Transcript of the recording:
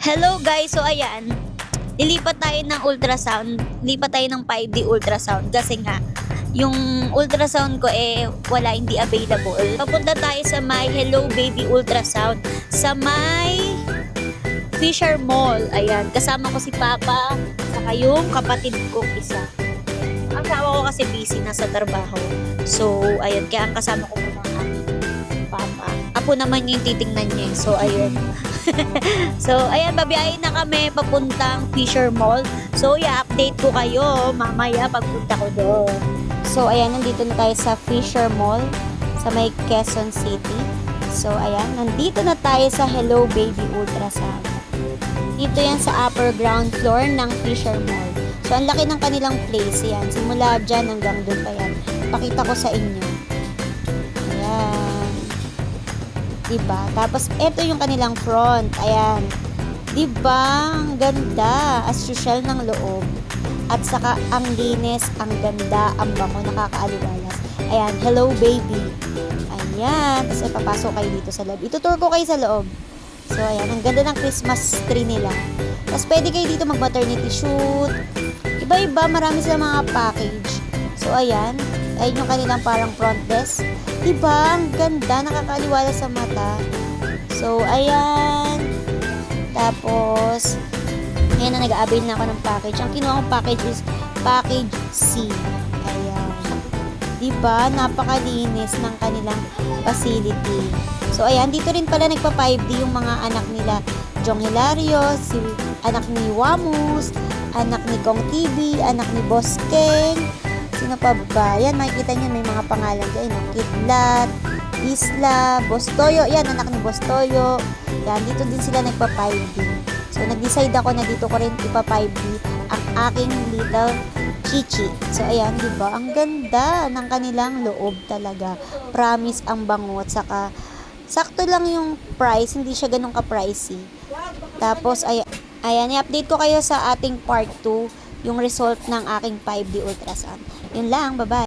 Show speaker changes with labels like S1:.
S1: Hello guys, so ayan, lilipat tayo ng ultrasound, lipat tayo ng 5D ultrasound kasi nga, yung ultrasound ko wala, hindi available. Papunta tayo sa may Hello Baby Ultrasound, sa may Fisher Mall. Ayan, kasama ko si Papa, saka yung kapatid ko isa. Ang asawa ko kasi busy, nasa trabaho. So, ayun, kaya ang kasama ko muna ang aking Papa. Apo naman yung titingnan niya. So, ayun. So, ayan, babiyahin na kami papuntang Fisher Mall. So, i-update ko kayo mamaya pagpunta ko doon. So, ayan, nandito na tayo sa Fisher Mall sa may Quezon City. So, ayan, nandito na tayo sa Hello Baby Ultrasound. Dito yan sa upper ground floor ng Fisher Mall. So, ang laki ng kanilang place. Yan, simula dyan hanggang doon pa yan. Pakita ko sa inyo. Ayan. Diba? Tapos, ito yung kanilang front. Ayan. Diba? Ang ganda. As usual ng loob. At saka, ang linis, ang ganda, ang bango, nakakaaliwalas. Ayan. Hello, baby. Ayan. Tapos, papasok kayo dito sa loob. Itutour ko kayo sa loob. So, ayan. Ang ganda ng Christmas tree nila. Tapos, pwede kayo dito mag-maternity shoot. Iba-iba. Marami silang mga package. So, ayan. Ayan yung kanilang parang front desk. Diba? Ang ganda. Nakakaliwala sa mata. So, ayan. Tapos, ayan na, nag-avail na ako ng package. Ang kinuha kong package is package C. Ayan. Diba? Napakalinis ng kanilang facility. So, ayan. Dito rin pala nagpa 5D yung mga anak nila. Jong Hilario, si anak ni Wamus, anak ni Kong TV, anak ni Boss Keng. Sino pa ba? Yan, makikita nyo may mga pangalan dyan. No? Kidlat, Isla, Boss Toyo. Yan, anak ni Boss Toyo. Yan, dito din sila nagpa 5D. So, nag-decide ako na dito ko rin ipa 5D ang aking little Chichi. So, ayan, diba? Ang ganda ng kanilang loob talaga. Promise ang bango. At saka, sakto lang yung price. Hindi siya ganun ka-pricey. Tapos, ayan, i-update ko kayo sa ating part 2 yung result ng aking 5D ultrasound. Yun lang, bye-bye.